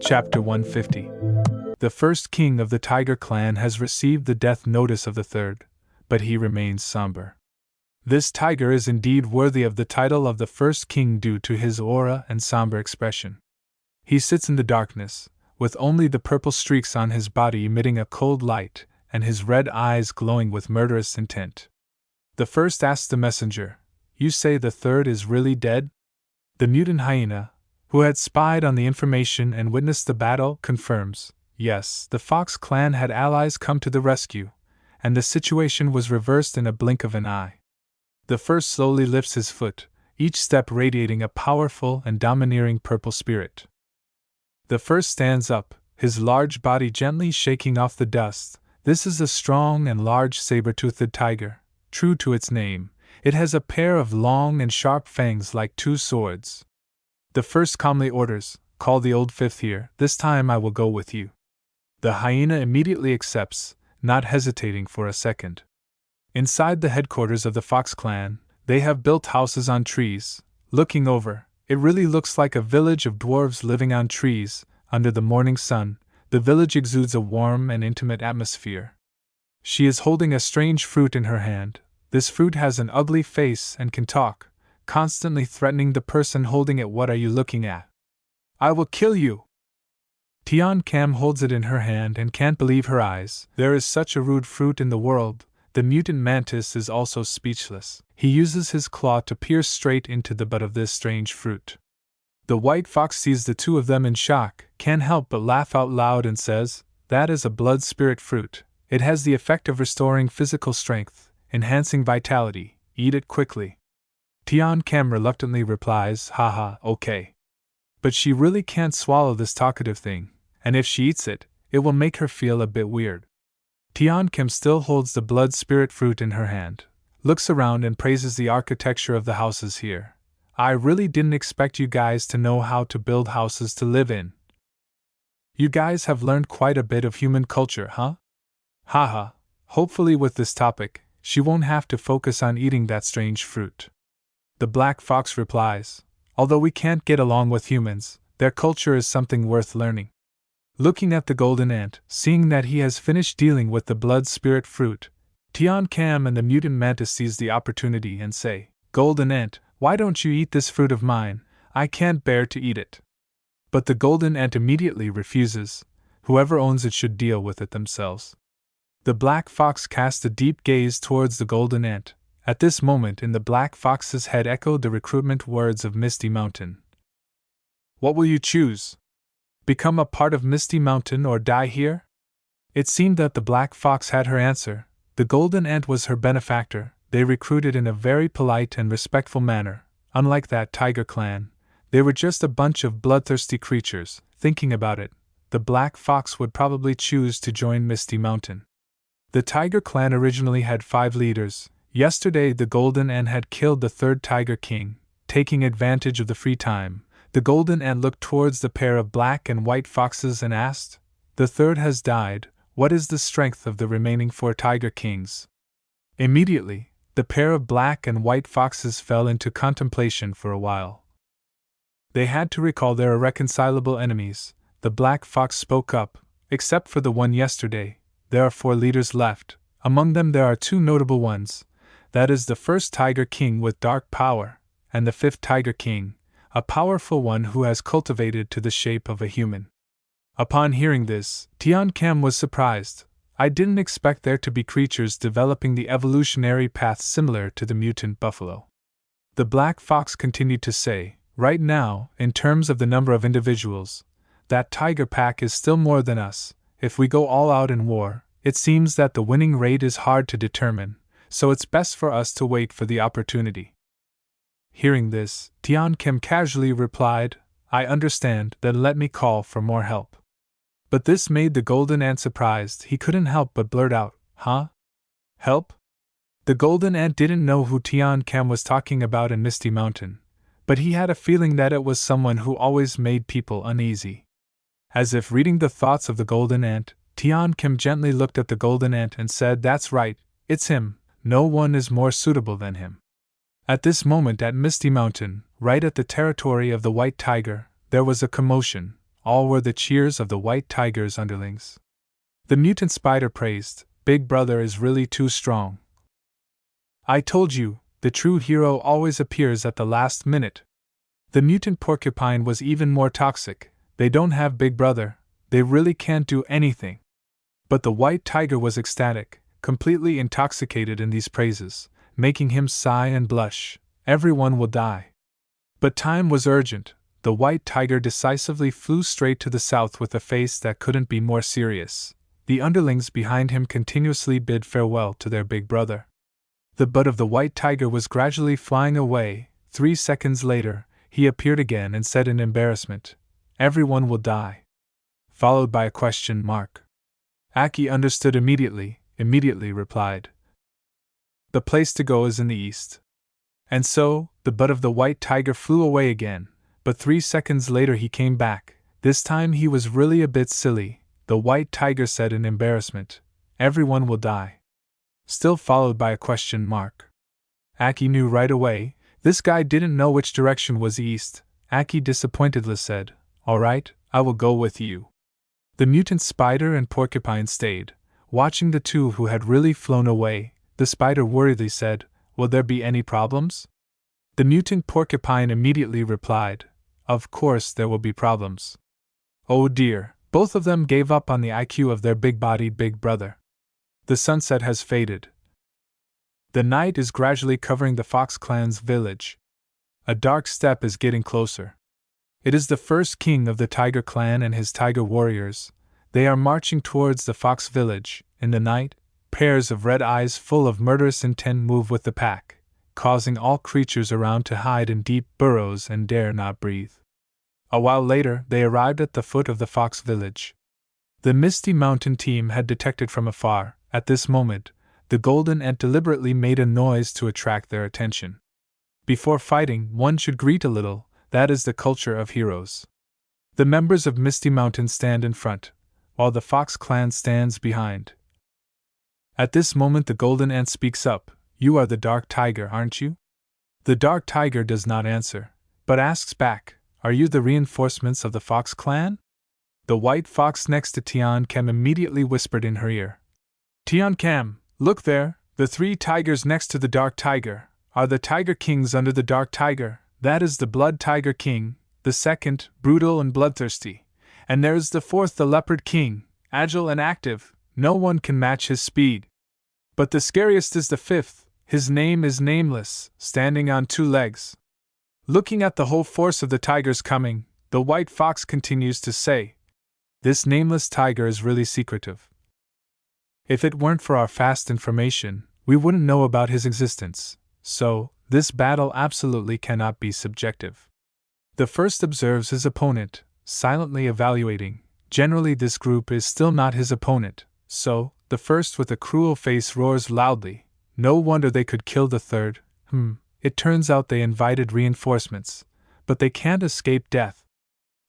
Chapter 150. The first king of the Tiger clan has received the death notice of the third, but he remains somber. This tiger is indeed worthy of the title of the first king due to his aura and somber expression. He sits in the darkness, with only the purple streaks on his body emitting a cold light, and his red eyes glowing with murderous intent. The first asks the messenger, "You say the third is really dead?" The mutant hyena, who had spied on the information and witnessed the battle, confirms, yes, the Fox clan had allies come to the rescue, and the situation was reversed in a blink of an eye. The first slowly lifts his foot, each step radiating a powerful and domineering purple spirit. The first stands up, his large body gently shaking off the dust. This is a strong and large saber-toothed tiger. True to its name, it has a pair of long and sharp fangs like two swords. The first calmly orders, "Call the old fifth here, this time I will go with you." The hyena immediately accepts, not hesitating for a second. Inside the headquarters of the Fox clan, they have built houses on trees. Looking over, it really looks like a village of dwarves living on trees. Under the morning sun, the village exudes a warm and intimate atmosphere. She is holding a strange fruit in her hand. This fruit has an ugly face and can talk, constantly threatening the person holding it. "What are you looking at? I will kill you!" Tian Cam holds it in her hand and can't believe her eyes. There is such a rude fruit in the world. The mutant mantis is also speechless. He uses his claw to pierce straight into the bud of this strange fruit. The white fox sees the two of them in shock, can't help but laugh out loud and says, "That is a blood spirit fruit. It has the effect of restoring physical strength, enhancing vitality. Eat it quickly." Tian Cam reluctantly replies, "Haha, okay." But she really can't swallow this talkative thing, and if she eats it, it will make her feel a bit weird. Tian Cam still holds the blood spirit fruit in her hand, looks around and praises the architecture of the houses here. "I really didn't expect you guys to know how to build houses to live in. You guys have learned quite a bit of human culture, huh?" Haha, hopefully with this topic, she won't have to focus on eating that strange fruit. The black fox replies, "Although we can't get along with humans, their culture is something worth learning." Looking at the golden ant, seeing that he has finished dealing with the blood spirit fruit, Tian Cam and the mutant mantis seize the opportunity and say, "Golden ant, why don't you eat this fruit of mine? I can't bear to eat it." But the golden ant immediately refuses. Whoever owns it should deal with it themselves. The black fox casts a deep gaze towards the golden ant. At this moment in the black fox's head echoed the recruitment words of Misty Mountain. "What will you choose? Become a part of Misty Mountain or die here?" It seemed that the black fox had her answer. The golden ant was her benefactor. They recruited in a very polite and respectful manner. Unlike that tiger clan, they were just a bunch of bloodthirsty creatures. Thinking about it, the black fox would probably choose to join Misty Mountain. The tiger clan originally had 5 leaders. Yesterday the golden ant had killed the third tiger king. Taking advantage of the free time, the golden ant looked towards the pair of black and white foxes and asked, "The third has died, what is the strength of the remaining 4 tiger kings?" Immediately, the pair of black and white foxes fell into contemplation for a while. They had to recall their irreconcilable enemies. The black fox spoke up, "Except for the one yesterday, there are 4 leaders left. Among them there are 2 notable ones. That is the first tiger king with dark power, and the 5th tiger king, a powerful one who has cultivated to the shape of a human." Upon hearing this, Tian Cam was surprised. "I didn't expect there to be creatures developing the evolutionary path similar to the mutant buffalo." The black fox continued to say, "Right now, in terms of the number of individuals, that tiger pack is still more than us. If we go all out in war, it seems that the winning rate is hard to determine, so it's best for us to wait for the opportunity." Hearing this, Tian Cam casually replied, "I understand, then let me call for more help." But this made the golden ant surprised. He couldn't help but blurt out, "Huh? Help?" The golden ant didn't know who Tian Cam was talking about in Misty Mountain, but he had a feeling that it was someone who always made people uneasy. As if reading the thoughts of the golden ant, Tian Cam gently looked at the golden ant and said, "That's right, it's him. No one is more suitable than him." At this moment at Misty Mountain, right at the territory of the white tiger, there was a commotion. all were the cheers of the white tiger's underlings. The mutant spider praised, "Big Brother is really too strong. I told you, the true hero always appears at the last minute." The mutant porcupine was even more toxic, "They don't have Big Brother, they really can't do anything." But the white tiger was ecstatic, completely intoxicated in these praises, making him sigh and blush. "Everyone will die." But time was urgent. The white tiger decisively flew straight to the south with a face that couldn't be more serious. The underlings behind him continuously bid farewell to their big brother. The butt of the white tiger was gradually flying away. 3 seconds later, he appeared again and said in embarrassment, "Everyone will die." Followed by a question mark. Aki understood immediately replied, "The place to go is in the east." And so, the butt of the white tiger flew away again, but 3 seconds later he came back. This time he was really a bit silly. The white tiger said in embarrassment, "Everyone will die." Still followed by a question mark. Aki knew right away, this guy didn't know which direction was east. Aki disappointedly said, "All right, I will go with you." The mutant spider and porcupine stayed, watching the two who had really flown away. The spider worriedly said, "Will there be any problems?" The mutant porcupine immediately replied, "Of course there will be problems." Oh dear, both of them gave up on the IQ of their big-bodied big brother. The sunset has faded. The night is gradually covering the Fox clan's village. A dark steppe is getting closer. It is the first king of the Tiger clan and his tiger warriors. They are marching towards the Fox village. In the night, pairs of red eyes full of murderous intent move with the pack, causing all creatures around to hide in deep burrows and dare not breathe. A while later, they arrived at the foot of the Fox village. The Misty Mountain team had detected from afar. At this moment, the golden ant deliberately made a noise to attract their attention. Before fighting, one should greet a little. That is the culture of heroes. The members of Misty Mountain stand in front, while the Fox clan stands behind. At this moment the golden ant speaks up, "You are the dark tiger, aren't you?" The dark tiger does not answer, but asks back, "Are you the reinforcements of the Fox clan?" The white fox next to Tian Cam immediately whispered in her ear, "Tian Cam, look there, the 3 tigers next to the dark tiger are the tiger kings under the dark tiger. That is the blood tiger king, the second, brutal and bloodthirsty, and there's the 4th, the leopard king, agile and active, no one can match his speed. But the scariest is the 5th, his name is Nameless, standing on 2 legs." Looking at the whole force of the tigers coming, the white fox continues to say, "This Nameless tiger is really secretive. If it weren't for our fast information, we wouldn't know about his existence, so this battle absolutely cannot be subjective." The first observes his opponent, silently evaluating. Generally this group is still not his opponent, so, the first with a cruel face roars loudly, "No wonder they could kill the 3rd. It turns out they invited reinforcements, but they can't escape death."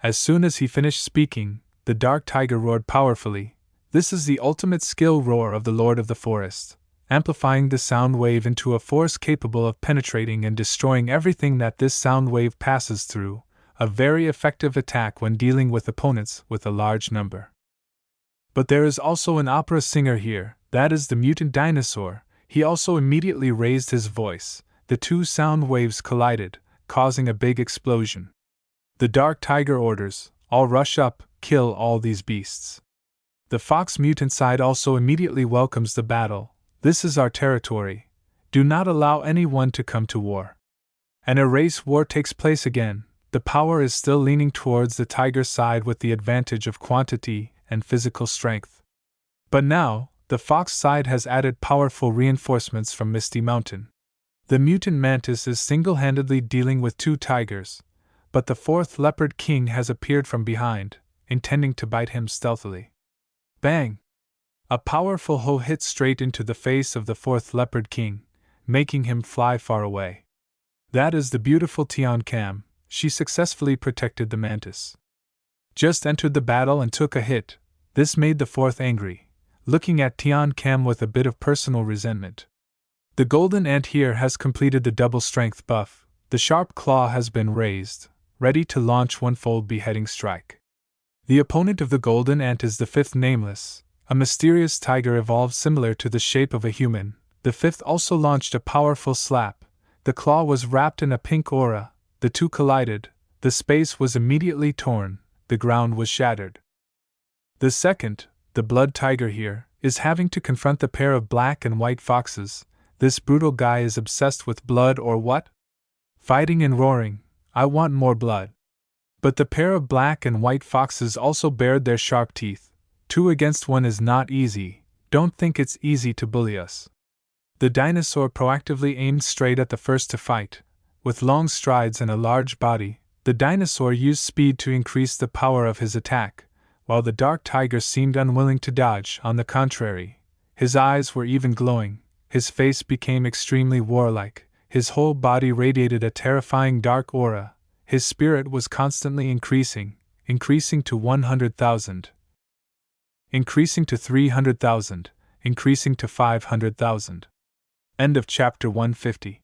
As soon as he finished speaking, the dark tiger roared powerfully. This is the ultimate skill roar of the Lord of the Forest, amplifying the sound wave into a force capable of penetrating and destroying everything that this sound wave passes through, a very effective attack when dealing with opponents with a large number. But there is also an opera singer here, that is the mutant dinosaur. He also immediately raised his voice. The 2 sound waves collided, causing a big explosion. The dark tiger orders, "All rush up, kill all these beasts." The fox mutant side also immediately welcomes the battle. "This is our territory. Do not allow anyone to come to war." An erase war takes place again. The power is still leaning towards the tiger side with the advantage of quantity and physical strength. But now, the fox side has added powerful reinforcements from Misty Mountain. The mutant mantis is single-handedly dealing with 2 tigers, but the 4th leopard king has appeared from behind, intending to bite him stealthily. Bang! A powerful hoe hit straight into the face of the 4th leopard king, making him fly far away. That is the beautiful Tian Cam. She successfully protected the mantis. Just entered the battle and took a hit. This made the 4th angry, looking at Tian Cam with a bit of personal resentment. The golden ant here has completed the double strength buff. The sharp claw has been raised, ready to launch one-fold beheading strike. The opponent of the golden ant is the fifth nameless, a mysterious tiger evolved similar to the shape of a human. The fifth also launched a powerful slap. The claw was wrapped in a pink aura, the two collided, the space was immediately torn, the ground was shattered. The second, the blood tiger here, is having to confront the pair of black and white foxes. This brutal guy is obsessed with blood or what? Fighting and roaring, I want more blood. But the pair of black and white foxes also bared their sharp teeth. 2 against 1 is not easy, don't think it's easy to bully us. The dinosaur proactively aimed straight at the first to fight. With long strides and a large body, the dinosaur used speed to increase the power of his attack, while the dark tiger seemed unwilling to dodge. On the contrary, his eyes were even glowing, his face became extremely warlike, his whole body radiated a terrifying dark aura, his spirit was constantly increasing to 100,000, increasing to 300,000, increasing to 500,000. End of chapter 150.